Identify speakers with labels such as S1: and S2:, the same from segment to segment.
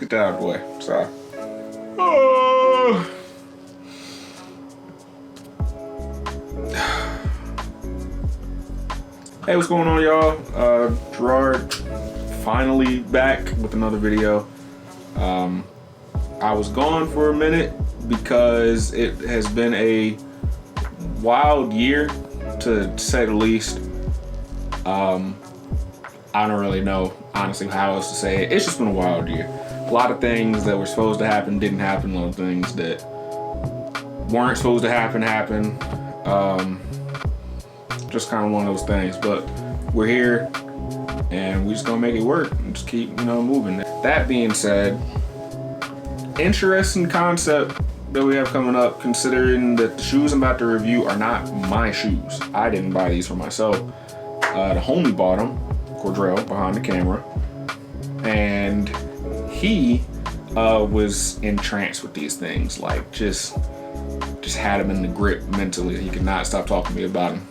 S1: get that out of the way. Sorry. Oh. Hey, what's going on, y'all? Gerard finally back with another video. I was gone for a minute because it has been a wild year, to say the least. I don't really know, honestly, how else to say it. It's just been a wild year. A lot of things that were supposed to happen didn't happen. A lot of things that weren't supposed to happen happened. Just kind of one of those things. But we're here, and we just gonna make it work and just keep, moving. That being said, interesting concept that we have coming up, considering that the shoes I'm about to review are not my shoes. I didn't buy these for myself. The homie bought them, Cordrell, behind the camera, and he was entranced with these things. Like just had him in the grip mentally. He could not stop talking to me about them.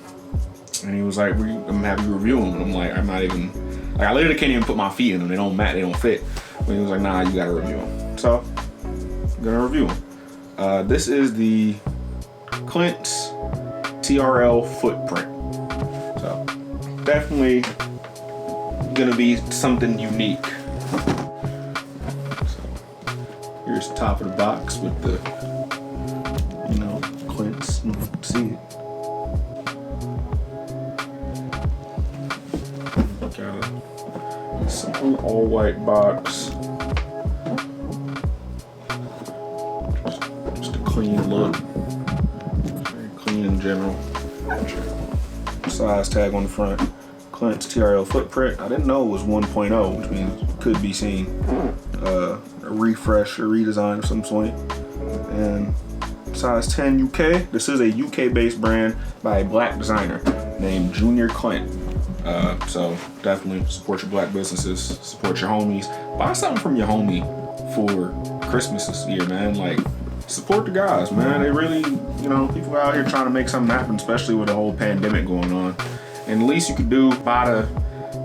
S1: And he was like, I'm gonna have you review them. And I'm like, I'm not even, like, I literally can't even put my feet in them. They don't match, they don't fit. But he was like, nah, you gotta review them. So I'm gonna review them. This is the Clints TRL footprint. So definitely gonna be something unique. So here's the top of the box with the, Clints. See it. Got a simple all white box. Just a clean look. Very clean in general. Size tag on the front. Clints TRL footprint. I didn't know it was 1.0, which means it could be seen. A refresh or redesign of some point. And size 10 UK. This is a UK based brand by a black designer named Junior Clint. So definitely support your black businesses, support your homies. Buy something from your homie for Christmas this year, man. Like, support the guys, man. They really, people out here trying to make something happen, especially with the whole pandemic going on. And the least you could do, buy the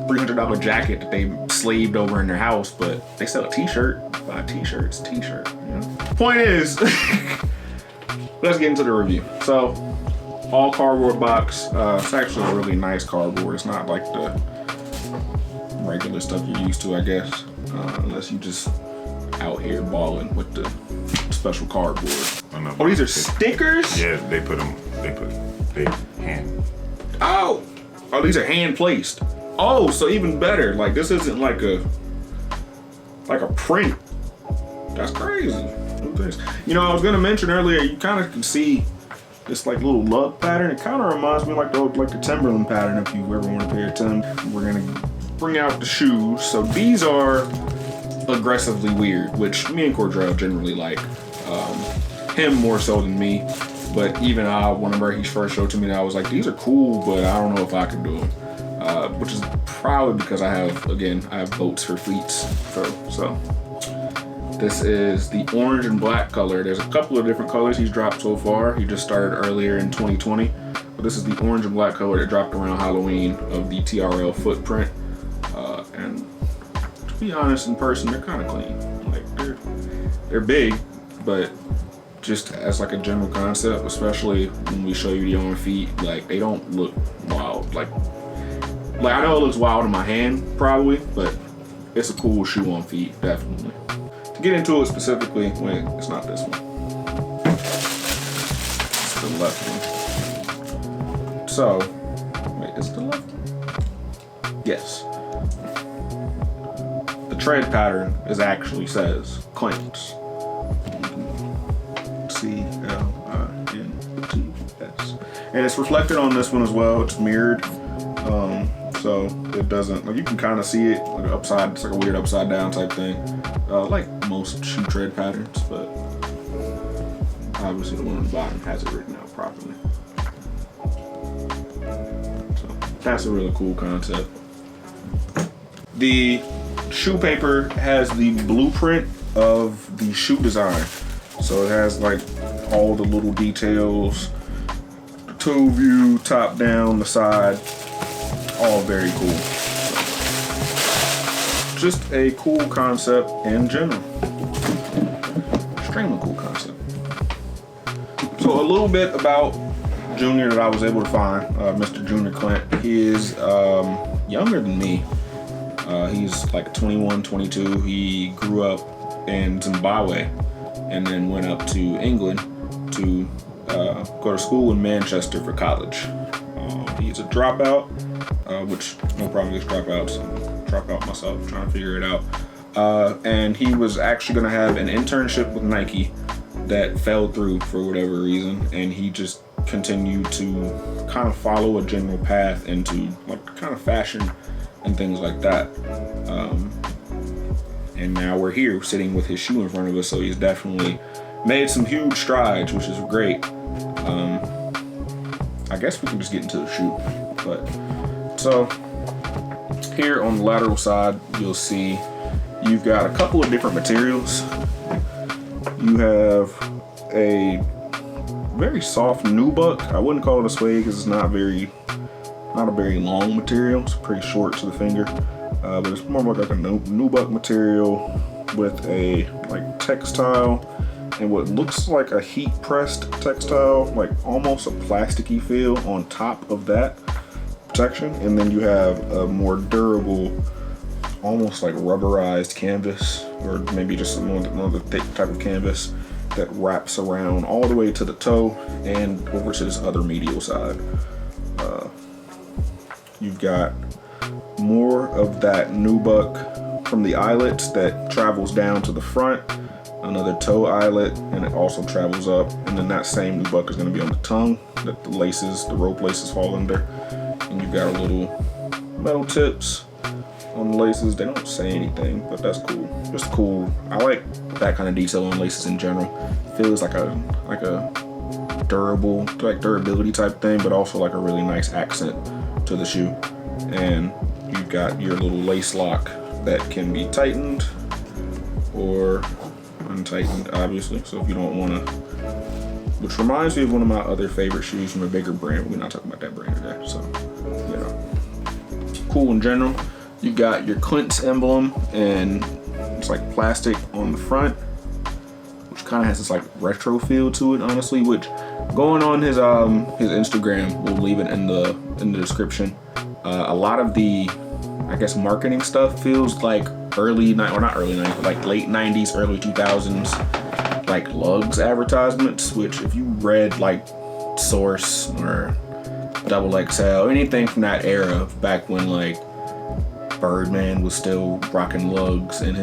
S1: $300 jacket that they slaved over in their house, but they sell a t-shirt. Buy a t-shirt, it's a t-shirt, Point is, let's get into the review. So, all cardboard box. It's actually a really nice cardboard. It's not like the regular stuff you're used to, I guess. Unless you just out here balling with the special cardboard. Oh, these are stickers?
S2: Yeah, they hand.
S1: Oh, these are hand placed. Oh, so even better. Like, this isn't like a print. That's crazy. I was gonna mention earlier, you kind of can see this like little lug pattern. It kind of reminds me like the Timberland pattern, if you ever want to pair of Tim. We're gonna bring out the shoes. So these are aggressively weird, which me and Cordrell generally like. Him more so than me. But even whenever he first showed to me, I was like, these are cool, but I don't know if I can do them. Which is probably because I have boats for fleets. So this is the orange and black color. There's a couple of different colors he's dropped so far. He just started earlier in 2020. But this is the orange and black color that dropped around Halloween of the TRL footprint. And to be honest, in person, they're kind of clean. Like, they're big, but just as like a general concept, especially when we show you the on feet, like, they don't look wild. Like I know it looks wild in my hand, probably, but it's a cool shoe on feet, definitely. To get into it specifically, wait, it's not this one. It's the left one. So, wait, is it the left one? Yes. The tread pattern actually says Clints. C-L-I-N-T-S. And it's reflected on this one as well. It's mirrored. So it doesn't, like, you can kind of see it like upside, it's like a weird upside down type thing. Like most shoe tread patterns, but obviously the one on the bottom has it written out properly. So that's a really cool concept. The shoe paper has the blueprint of the shoe design. So it has like all the little details, the toe view, top down, the side, all very cool. just a cool concept in general. Extremely cool concept. So a little bit about Junior that I was able to find, Mr. Junior Clint. He is younger than me. He's like 21, 22. He grew up in Zimbabwe and then went up to England to go to school in Manchester for college. He's a dropout, which no problem against dropouts. Drop out myself, trying to figure it out. And he was actually going to have an internship with Nike that fell through for whatever reason, and he just continued to kind of follow a general path into like kind of fashion and things like that. And now we're here sitting with his shoe in front of us, so he's definitely made some huge strides, which is great. I guess we can just get into the shoe. But so here on the lateral side, you'll see you've got a couple of different materials. You have a very soft nubuck. I wouldn't call it a suede because it's not a very long material. It's pretty short to the finger, but it's more like a nubuck material with a like textile and what looks like a heat pressed textile, like almost a plasticky feel on top of that protection. And then you have a more durable, almost like rubberized canvas, or maybe just one of the thick type of canvas that wraps around all the way to the toe and over to this other medial side. You've got more of that nubuck from the eyelets that travels down to the front, another toe eyelet, and it also travels up, and then that same nubuck is going to be on the tongue that the rope laces fall under. And you've got a little metal tips on the laces. They don't say anything, but that's cool. Just cool. I like that kind of detail on laces in general. It feels like a durable, like durability type thing, but also like a really nice accent to the shoe. And you've got your little lace lock that can be tightened or untightened, obviously. So if you don't want to, which reminds me of one of my other favorite shoes from a bigger brand. We're not talking about that brand today. So, you know, cool in general. You got your Clints emblem, and it's like plastic on the front, which kind of has this like retro feel to it, honestly. Which, going on his Instagram, we'll leave it in the description. A lot of the, I guess, marketing stuff feels like not early 90s, but like late 90s, early 2000s, like lugs advertisements. Which, if you read like Source or Double XL, anything from that era, back when like Birdman was still rocking lugs on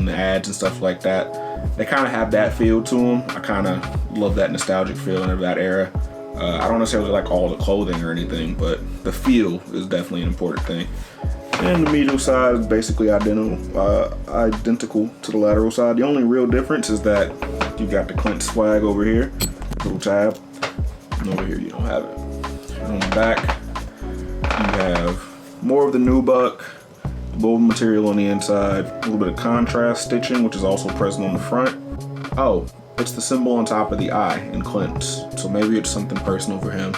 S1: the ads and stuff like that, they kind of have that feel to them. I kind of love that nostalgic feeling of that era. I don't necessarily like all the clothing or anything, but the feel is definitely an important thing. And the medial side is basically identical to the lateral side. The only real difference is that you got the Clint swag over here, little tab, and over here you don't have it. And on the back, you have more of the nubuck, gold material on the inside, a little bit of contrast stitching, which is also present on the front. Oh, it's the symbol on top of the eye in Clints, so maybe it's something personal for him.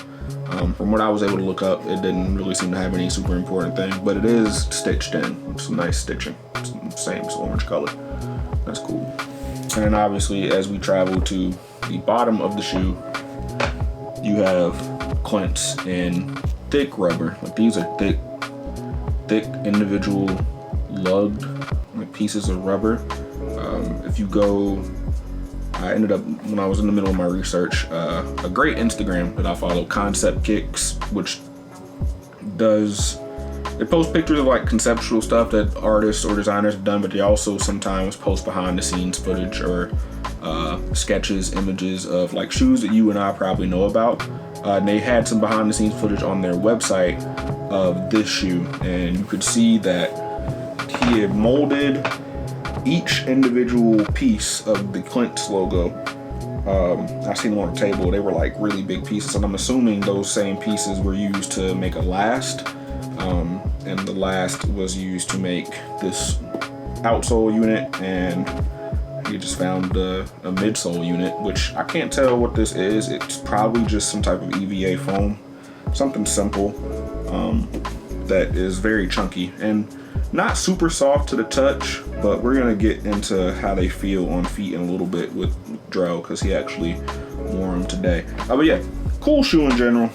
S1: From what I was able to look up, it didn't really seem to have any super important thing, but it is stitched in. It's some nice stitching. It's the same, it's orange color. That's cool. And then obviously, as we travel to the bottom of the shoe, you have Clints in thick rubber. Like, these are thick individual lugged like pieces of rubber. If you go, I ended up, when I was in the middle of my research, a great Instagram that I follow, Concept Kicks, which they post pictures of like conceptual stuff that artists or designers have done, but they also sometimes post behind the scenes footage or sketches, images of like shoes that you and I probably know about. And they had some behind the scenes footage on their website of this shoe, and you could see that he had molded each individual piece of the Clints logo. I seen them on the table. They were like really big pieces, and I'm assuming those same pieces were used to make a last, and the last was used to make this outsole unit, and he just found a midsole unit, which I can't tell what this is. It's probably just some type of EVA foam, something simple. that is very chunky and not super soft to the touch, but we're gonna get into how they feel on feet in a little bit with Drell, because he actually wore them today. But yeah, cool shoe in general.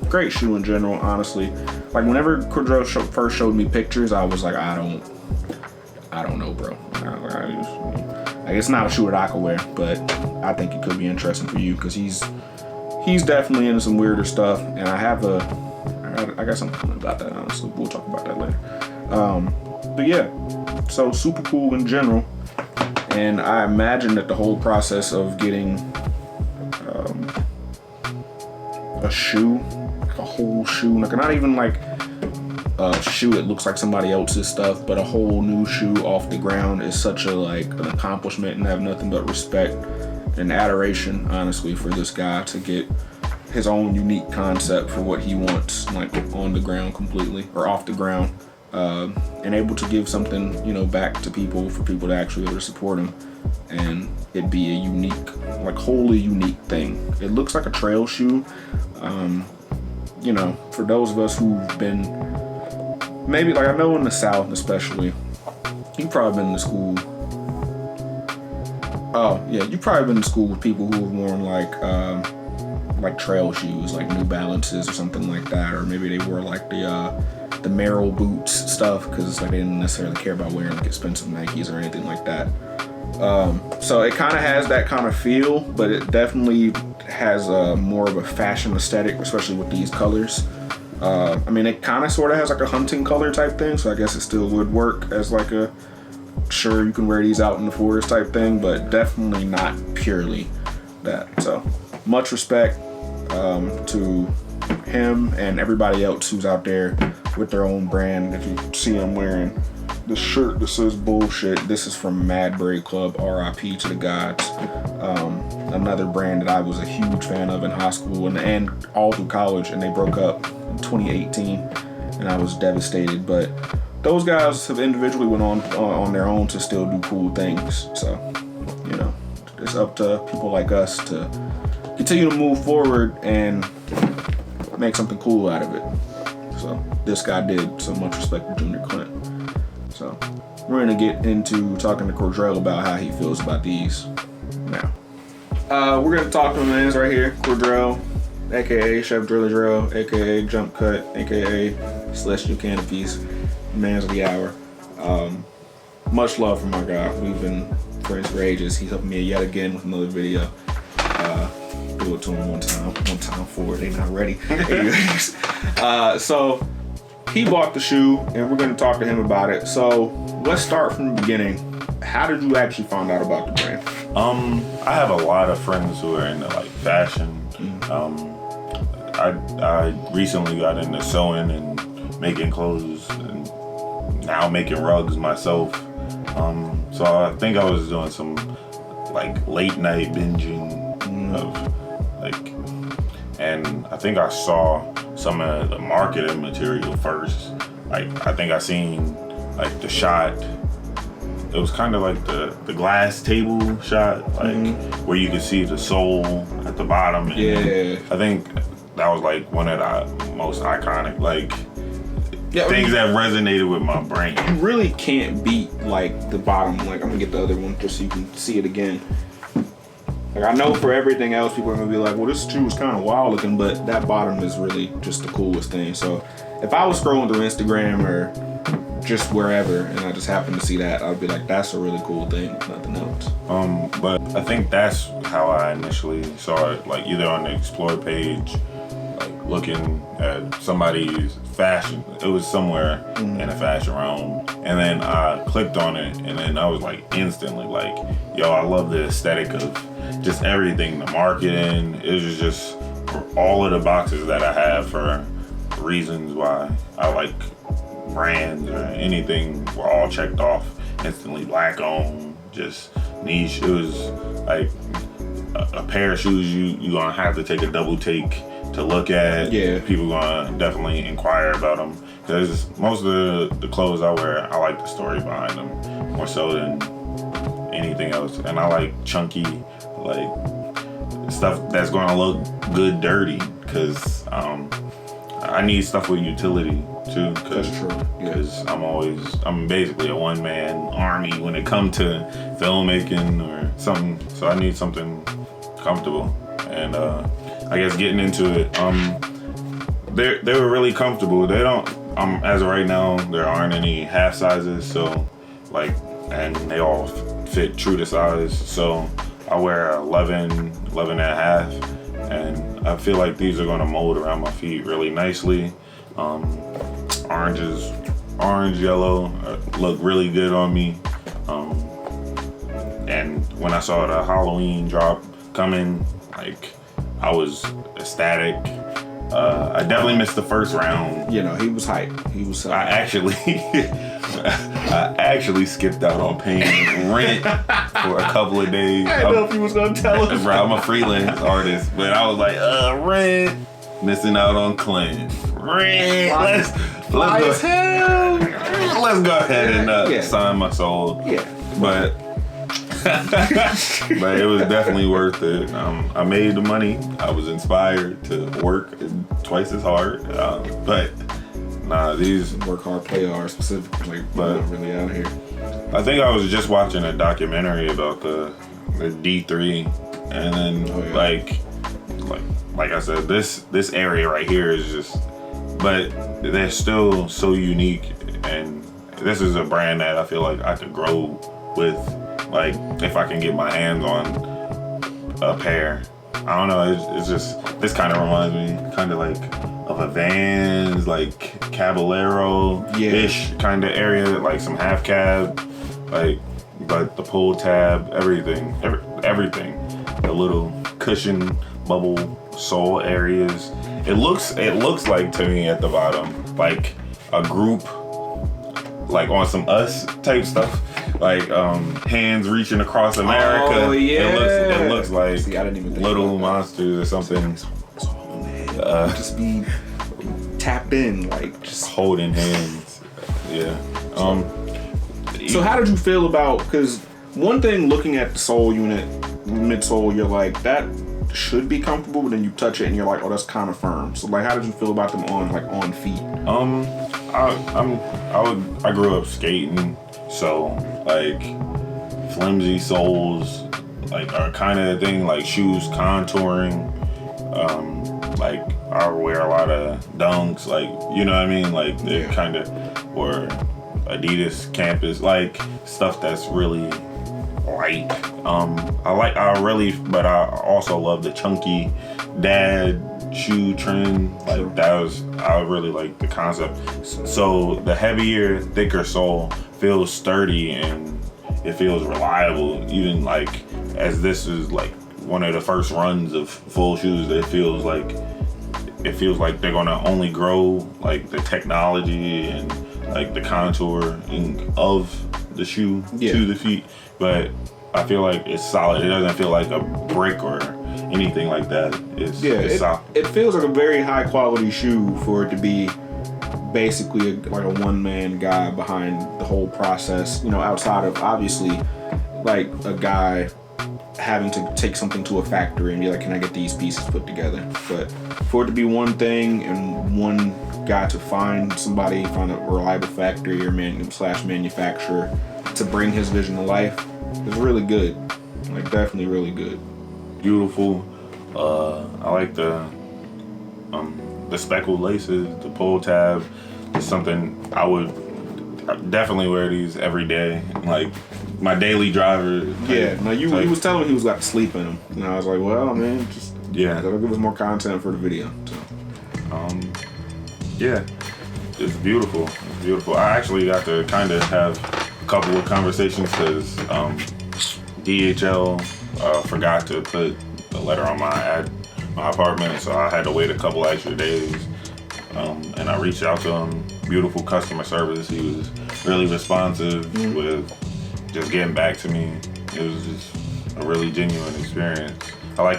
S1: Great shoe in general, honestly. Like whenever Cordrell first showed me pictures, I was like, I don't know, bro. Like, it's not a shoe that I could wear, but I think it could be interesting for you, because he's definitely into some weirder stuff, and I got something about that, honestly. We'll talk about that later. But yeah, so super cool in general, and I imagine that the whole process of getting a shoe, like a whole shoe, like not even like a shoe that looks like somebody else's stuff, but a whole new shoe off the ground is such a like an accomplishment, and I have nothing but respect and adoration, honestly, for this guy to get his own unique concept for what he wants, like on the ground completely, or off the ground, and able to give something, you know, back to people, for people to actually be able to support him, and it be a unique, like wholly unique thing. It looks like a trail shoe. You know, for those of us who've been, maybe, like I know in the South especially, you've probably been to school. Oh yeah, you've probably been to school with people who have worn like trail shoes, like New Balances or something like that, or maybe they wore like the Merrill boots stuff, because it's like they didn't necessarily care about wearing like expensive Nikes or anything like that. So it kind of has that kind of feel, but it definitely has more of a fashion aesthetic, especially with these colors. I mean, it kind of sort of has like a hunting color type thing, so I guess it still would work as like a, sure, you can wear these out in the forest type thing, but definitely not purely that. So much respect to him and everybody else who's out there with their own brand. If you see him wearing this shirt that says bullshit, this is from Madbury Club, RIP to the gods. Another brand that I was a huge fan of in high school and all through college, and they broke up in 2018, and I was devastated. But those guys have individually went on their own to still do cool things. So, you know, it's up to people like us to continue to move forward and make something cool out of it. So this guy did, so much respect to Junior Clint. So we're gonna get into talking to Cordrell about how he feels about these now. We're gonna talk to him, man. It's right here, Cordrell, aka Chef Driller Drell, aka Jump Cut, aka Celestial Canopies, Man's of the Hour. Much love for my guy. We've been friends for ages. He's helping me yet again with another video. Do it to him one time forward. They not ready. Anyways, so he bought the shoe, and we're gonna talk to him about it. So let's start from the beginning. How did you actually find out about the brand?
S2: I have a lot of friends who are into like fashion. I recently got into sewing and making clothes, and now making rugs myself. So I think I was doing some like late night binging of like, and I think I saw some of the marketing material first. Like I think I seen like the shot. It was kind of like the glass table shot, like where you could see the sole at the bottom. And
S1: yeah,
S2: I think that was like one of the most iconic things that resonated with my brain.
S1: You really can't beat like the bottom. Like I'm gonna get the other one just so you can see it again. Like I know for everything else, people are gonna be like, well, this shoe is kind of wild looking, but that bottom is really just the coolest thing. So if I was scrolling through Instagram or just wherever and I just happened to see that, I'd be like, that's a really cool thing, if nothing else.
S2: But I think that's how I initially saw it, like either on the Explore page, like looking at somebody's fashion. It was somewhere in the fashion realm, and then I clicked on it, and then I was like instantly like, yo, I love the aesthetic of just everything, the marketing. It was just all of the boxes that I have for reasons why I like brands or anything were all checked off instantly. Black owned, just niche. It was like a pair of shoes you gonna have to take a double take to look at.
S1: Yeah,
S2: people gonna definitely inquire about them, because most of the clothes I wear, I like the story behind them more so than anything else. And I like chunky, like stuff that's gonna look good dirty, because I need stuff with utility. too.
S1: That's true. Yeah.
S2: Because I'm basically a one-man army when it comes to filmmaking or something. So I need something comfortable. And I guess getting into it, they were really comfortable. They don't, as of right now, there aren't any half sizes. So like, and they all fit true to size. So I wear 11 and a half. And I feel like these are gonna mold around my feet really nicely. Orange, yellow look really good on me. And when I saw the Halloween drop coming, like I was ecstatic. I definitely missed the first round.
S1: You know, he was hyped. He was.
S2: I actually skipped out on paying rent for a couple of days.
S1: I didn't know if you was gonna tell us.
S2: Bro, I'm a freelance artist, but I was like, rent, missing out on Clints. Rent. Let's go ahead and sign my soul.
S1: Yeah.
S2: But but it was definitely worth it. I made the money. I was inspired to work twice as hard. But nah, these
S1: work hard, play hard specifically. But not really out here.
S2: I think I was just watching a documentary about the D3, and then like I said, this area right here is just, but they're still so unique, and this is a brand that I feel like I could grow with. Like, if I can get my hands on a pair. I don't know, it's just, this kind of reminds me kind of like of a Vans, like Caballero-ish kind of area, like some half cab, like, but the pull tab, everything. The little cushion, bubble sole areas. It looks like to me at the bottom, like a group, like on some Us type stuff. Like hands reaching across America.
S1: Oh yeah.
S2: It looks like
S1: See, I didn't even think
S2: Little
S1: about
S2: Monsters or something.
S1: It's all in the head. Just be tapped in, like just
S2: holding hands. Yeah.
S1: So how did you feel about? Because one thing, looking at the sole unit, midsole, you're like, that should be comfortable, but then you touch it and you're like, oh, that's kind of firm. So like, how did you feel about them on feet?
S2: I grew up skating. So, like, flimsy soles, like, are kind of the thing, like shoes contouring. Like, I wear a lot of dunks, like, you know what I mean? Like, they're kind of, or Adidas Campus, like, stuff that's really light. But I also love the chunky dad shoe trend. Like, I really like the concept. So, the heavier, thicker sole feels sturdy and it feels reliable, even like as this is like one of the first runs of full shoes. It feels like they're gonna only grow, like the technology and like the contouring of the shoe to the feet, but I feel like it's solid. It doesn't feel like a brick or anything like that. It's solid.
S1: It feels like a very high quality shoe for it to be basically like a one-man guy behind the whole process, you know, outside of obviously like a guy having to take something to a factory and be like, can I get these pieces put together? But for it to be one thing and one guy to find a reliable factory or manufacturer to bring his vision to life is really good. Like, definitely really good.
S2: Beautiful. I like the speckled laces, the pull tab. It's something I would definitely wear these every day. Like my daily driver.
S1: Yeah. No, he was telling me he was got to sleep in them, and I was like, well, I mean, just that'll give us more content for the video. So.
S2: Yeah, it's beautiful. It's beautiful. I actually got to kind of have a couple of conversations because DHL forgot to put the letter on my apartment, so I had to wait a couple extra days. And I reached out to him. Beautiful customer service. He was really responsive with just getting back to me. It was just a really genuine experience. I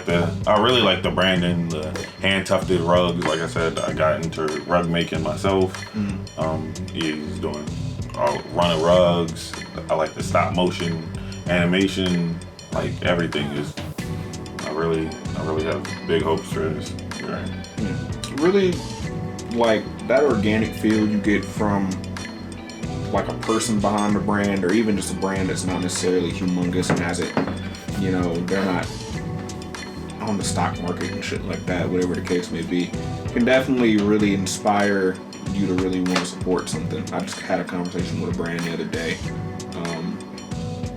S2: really like the branding, the hand tufted rugs. Like I said, I got into rug making myself. He's doing a run of rugs. I like the stop motion animation. Like everything is. I really have big hopes for this. Right.
S1: Really like that organic feel you get from like a person behind the brand, or even just a brand that's not necessarily humongous and has it, you know, they're not on the stock market and shit like that, whatever the case may be, can definitely really inspire you to really want to support something. I just had a conversation with a brand the other day,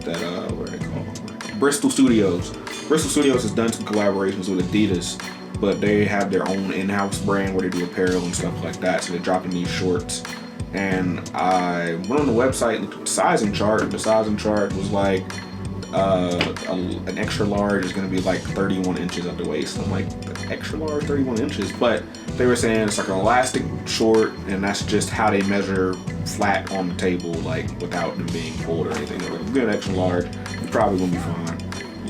S1: what are they called? Bristol Studios. Bristol Studios has done some collaborations with Adidas, but they have their own in-house brand where they do apparel and stuff like that. So they're dropping these shorts. And I went on the website, looked at the sizing chart. The sizing chart was like an extra large is going to be like 31 inches at the waist. I'm like, extra large, 31 inches? But they were saying it's like an elastic short, and that's just how they measure flat on the table, like without them being pulled or anything. They're like, get an extra large, you're probably going to be fine.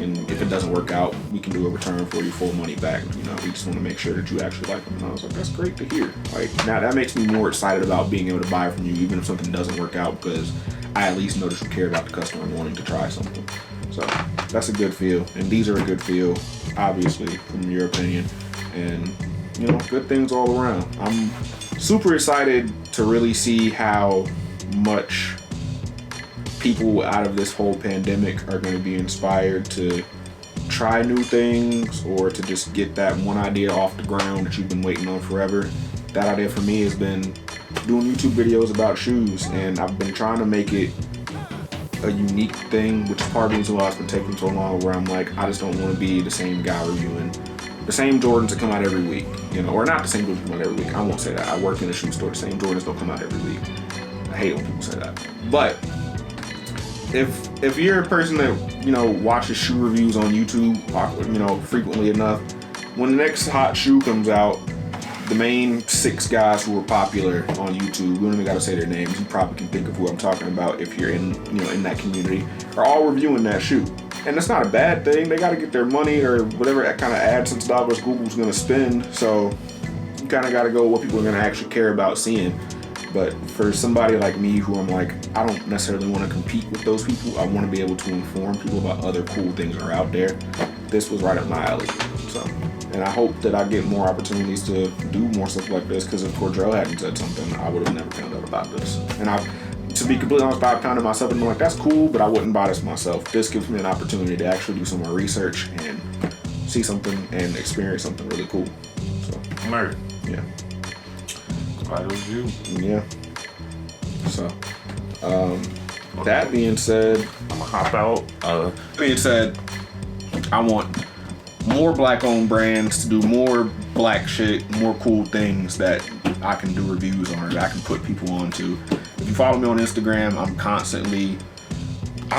S1: And if it doesn't work out, we can do a return for you, full money back. You know, we just want to make sure that you actually like them. And I was like, that's great to hear. Like, now that makes me more excited about being able to buy from you, even if something doesn't work out, because I at least know that you care about the customer and wanting to try something. So that's a good feel. And these are a good feel, obviously, from your opinion. And, you know, good things all around. I'm super excited to really see how much people out of this whole pandemic are going to be inspired to try new things, or to just get that one idea off the ground that you've been waiting on forever. That idea for me has been doing YouTube videos about shoes, and I've been trying to make it a unique thing, which is part of the reason why it's been taking so long, where I'm like, I just don't want to be the same guy reviewing the same Jordans that come out every week, you know, or not the same Jordans that come out every week. I won't say that. I work in a shoe store. The same Jordans don't come out every week. I hate when people say that. But if you're a person that, you know, watches shoe reviews on YouTube, you know, frequently enough, when the next hot shoe comes out, the main 6 guys who are popular on YouTube, we don't even gotta say their names, you probably can think of who I'm talking about if you're in, you know, in that community, are all reviewing that shoe. And that's not a bad thing. They gotta get their money, or whatever kind of AdSense dollars Google's gonna spend. So you kind of gotta go what people are gonna actually care about seeing. But for somebody like me, who I'm like, I don't necessarily want to compete with those people. I want to be able to inform people about other cool things that are out there. This was right up my alley. So, and I hope that I get more opportunities to do more stuff like this, because if Cordrell hadn't said something, I would have never found out about this. And to be completely honest, I've counted myself and been like, that's cool, but I wouldn't buy this myself. This gives me an opportunity to actually do some more research and see something and experience something really cool. So, yeah.
S2: Glad it was you.
S1: Yeah. So, that being said,
S2: I'm gonna hop out.
S1: being said, I want more black-owned brands to do more black shit, more cool things that I can do reviews on, or that I can put people onto. If you follow me on Instagram, I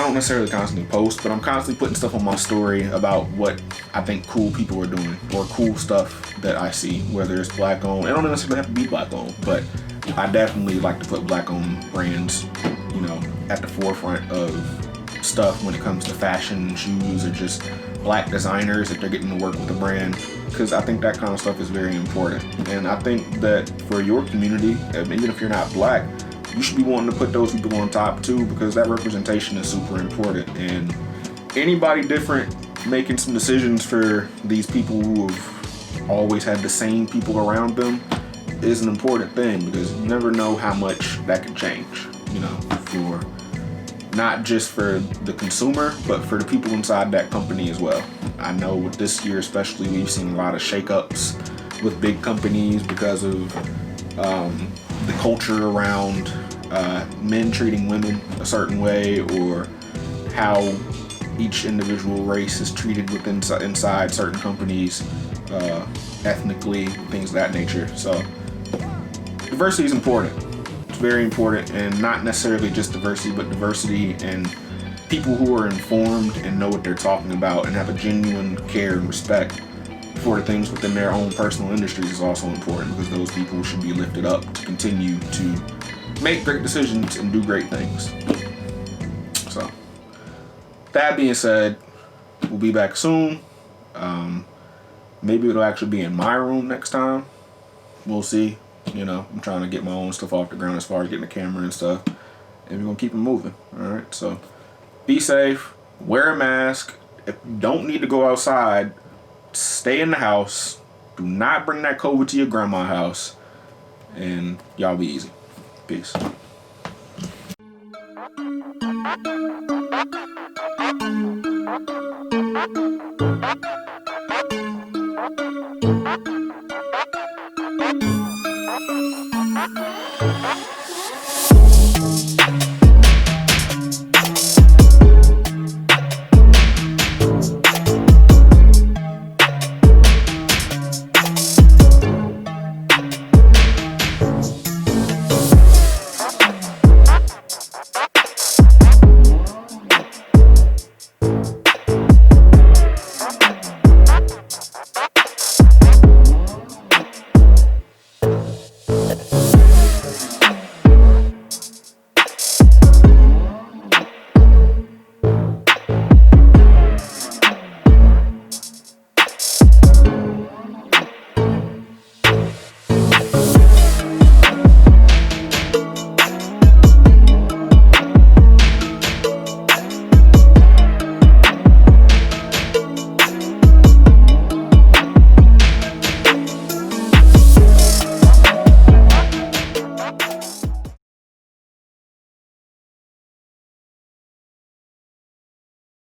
S1: don't necessarily constantly post, but I'm constantly putting stuff on my story about what I think cool people are doing, or cool stuff that I see, whether it's black owned. It don't necessarily have to be black owned, but I definitely like to put black owned brands, you know, at the forefront of stuff when it comes to fashion, shoes, or just black designers if they're getting to work with a brand, because I think that kind of stuff is very important. And I think that for your community, even if you're not black, you should be wanting to put those people on top too, because that representation is super important. And anybody different making some decisions for these people who have always had the same people around them is an important thing, because you never know how much that can change, you know, for not just for the consumer, but for the people inside that company as well. I know with this year especially, we've seen a lot of shakeups with big companies because of the culture around men treating women a certain way, or how each individual race is treated inside certain companies, ethnically, things of that nature. So diversity is important. It's very important, and not necessarily just diversity, but diversity and people who are informed and know what they're talking about and have a genuine care and respect for the things within their own personal industries is also important, because those people should be lifted up to continue to make great decisions and do great things. So, that being said, we'll be back soon. Maybe it'll actually be in my room next time. We'll see. You know, I'm trying to get my own stuff off the ground as far as getting the camera and stuff. And we're going to keep it moving. All right. So, be safe. Wear a mask. If you don't need to go outside, stay in the house. Do not bring that COVID to your grandma's house. and y'all be easy. Peace.